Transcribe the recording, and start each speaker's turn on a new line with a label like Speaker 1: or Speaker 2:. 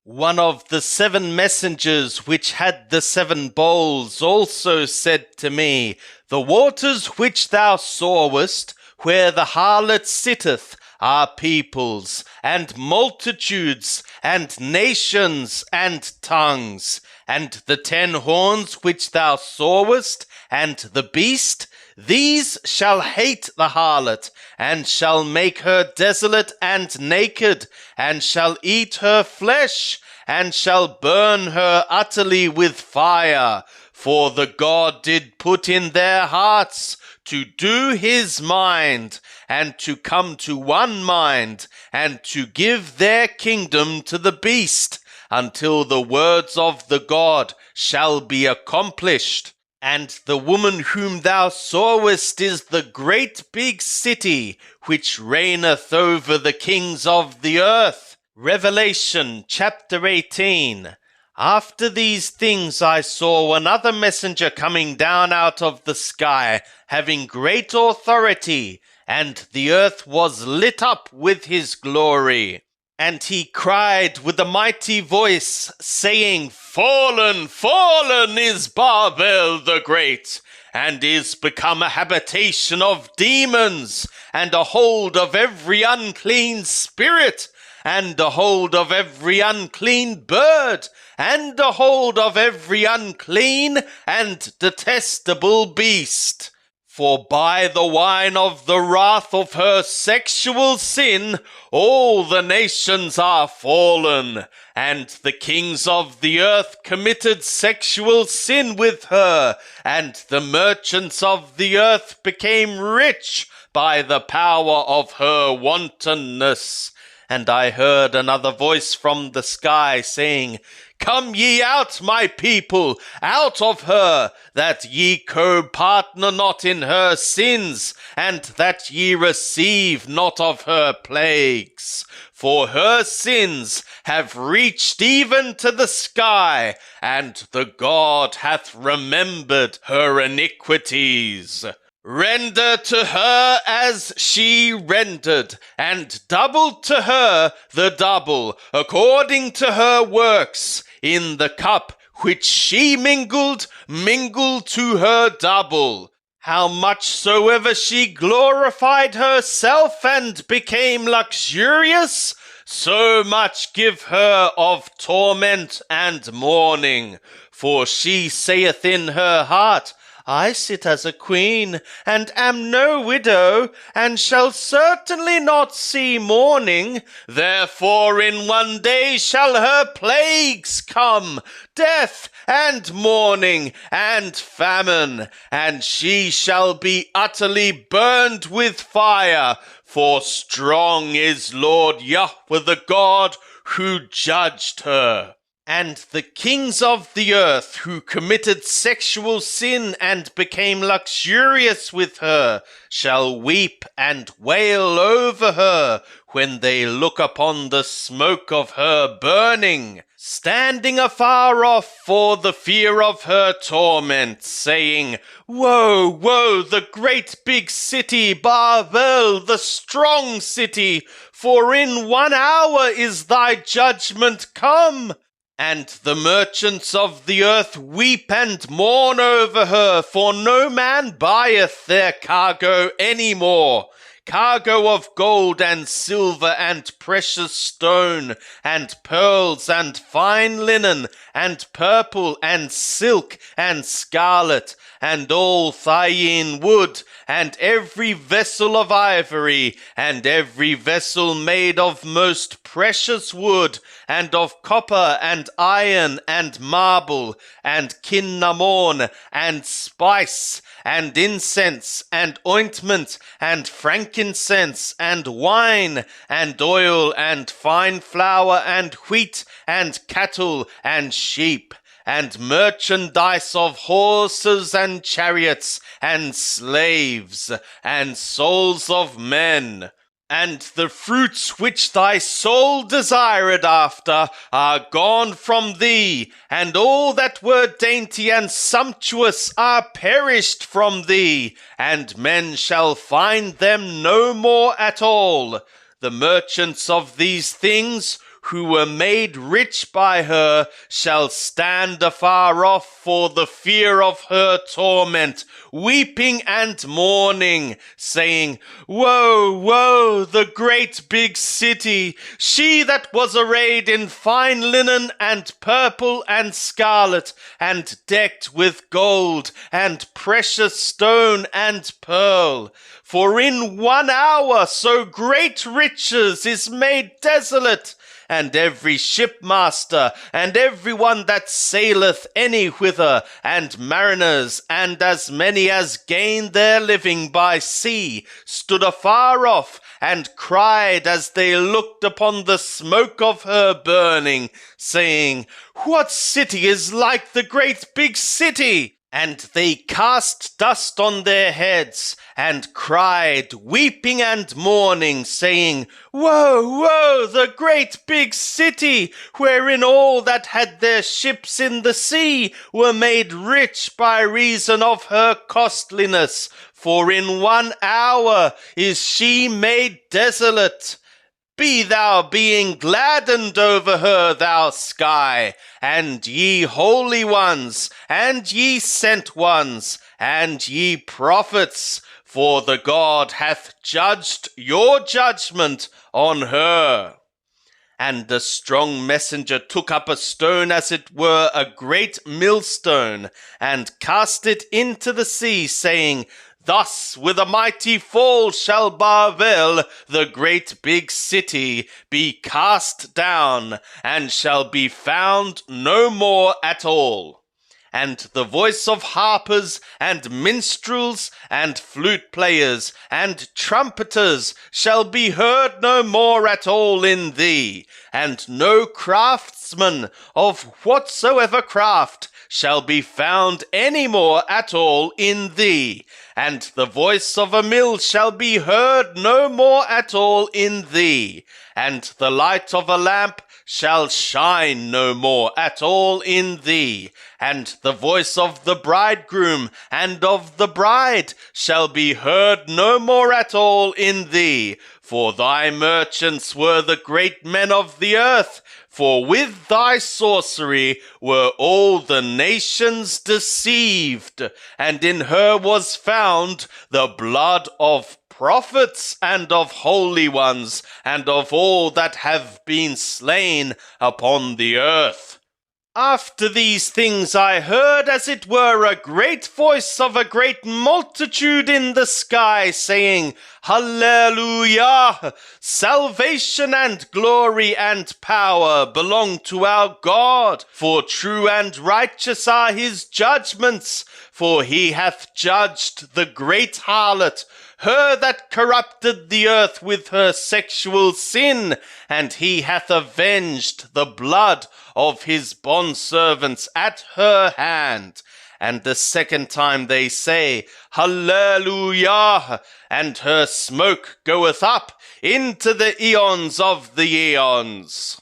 Speaker 1: One of the 7 messengers which had the 7 bowls also said to me, The waters which thou sawest, where the harlot sitteth, are peoples, and multitudes, and nations, and tongues. And the 10 horns which thou sawest, and the beast, these shall hate the harlot, and shall make her desolate and naked, and shall eat her flesh, and shall burn her utterly with fire. For the God did put in their hearts to do his mind, and to come to one mind, and to give their kingdom to the beast, until the words of the God shall be accomplished. And the woman whom thou sawest is the great big city, which reigneth over the kings of the earth. Revelation chapter 18. After these things I saw another messenger coming down out of the sky, having great authority, and the earth was lit up with his glory. And he cried with a mighty voice, saying, Fallen, fallen is Babel the Great, and is become a habitation of demons, and a hold of every unclean spirit, and a hold of every unclean bird, and a hold of every unclean and detestable beast. For by the wine of the wrath of her sexual sin, all the nations are fallen, and the kings of the earth committed sexual sin with her, and the merchants of the earth became rich by the power of her wantonness. And I heard another voice from the sky saying, Come ye out, my people, out of her, that ye co-partner not in her sins, and that ye receive not of her plagues. For her sins have reached even to the sky, and the God hath remembered her iniquities. Render to her as she rendered, and double to her the double, according to her works. In the cup which she mingled, mingle to her double. How much soever she glorified herself and became luxurious, so much give her of torment and mourning. For she saith in her heart, I sit as a queen, and am no widow, and shall certainly not see mourning. Therefore in one day shall her plagues come, death, and mourning, and famine, and she shall be utterly burned with fire. For strong is Lord Yahweh the God who judged her. And the kings of the earth who committed sexual sin and became luxurious with her shall weep and wail over her when they look upon the smoke of her burning, standing afar off for the fear of her torment, saying, Woe, woe, the great big city, Babel, the strong city, for in 1 hour is thy judgment come. And the merchants of the earth weep and mourn over her, for no man buyeth their cargo any more. Cargo of gold and silver and precious stone, and pearls and fine linen, and purple and silk and scarlet, and all Thyine wood, and every vessel of ivory, and every vessel made of most precious wood, and of copper and iron and marble, and cinnamon and spice, and incense and ointment, and frankincense, and wine, and oil, and fine flour, and wheat, and cattle, and sheep, and merchandise of horses and chariots, and slaves, and souls of men. And the fruits which thy soul desired after are gone from thee, and all that were dainty and sumptuous are perished from thee, and men shall find them no more at all. The merchants of these things, who were made rich by her shall stand afar off for the fear of her torment, weeping and mourning, saying, Woe, woe, the great big city, she that was arrayed in fine linen and purple and scarlet, and decked with gold and precious stone and pearl. For in 1 hour so great riches is made desolate, and every shipmaster, and every one that saileth any whither, and mariners, and as many as gain their living by sea, stood afar off, and cried as they looked upon the smoke of her burning, saying, What city is like the great big city? And they cast dust on their heads, and cried, weeping and mourning, saying, Woe, woe, the great big city, wherein all that had their ships in the sea were made rich by reason of her costliness. For in 1 hour is she made desolate. Be thou being gladdened over her, thou sky, and ye holy ones, and ye sent ones, and ye prophets, for the God hath judged your judgment on her. And the strong messenger took up a stone as it were a great millstone, and cast it into the sea, saying, Thus with a mighty fall shall Babel, the great big city, be cast down, and shall be found no more at all. And the voice of harpers, and minstrels, and flute players, and trumpeters shall be heard no more at all in thee, and no craftsman of whatsoever craft shall be found any more at all in thee, and the voice of a mill shall be heard no more at all in thee, and the light of a lamp shall shine no more at all in thee, and the voice of the bridegroom and of the bride shall be heard no more at all in thee, for thy merchants were the great men of the earth, for with thy sorcery were all the nations deceived, and in her was found the blood of prophets and of holy ones, and of all that have been slain upon the earth. After these things I heard as it were a great voice of a great multitude in the sky, saying, Hallelujah! Salvation and glory and power belong to our God, for true and righteous are his judgments, for he hath judged the great harlot, her that corrupted the earth with her sexual sin, and he hath avenged the blood of his bondservants at her hand. And the second time they say, Hallelujah! And her smoke goeth up into the eons of the eons.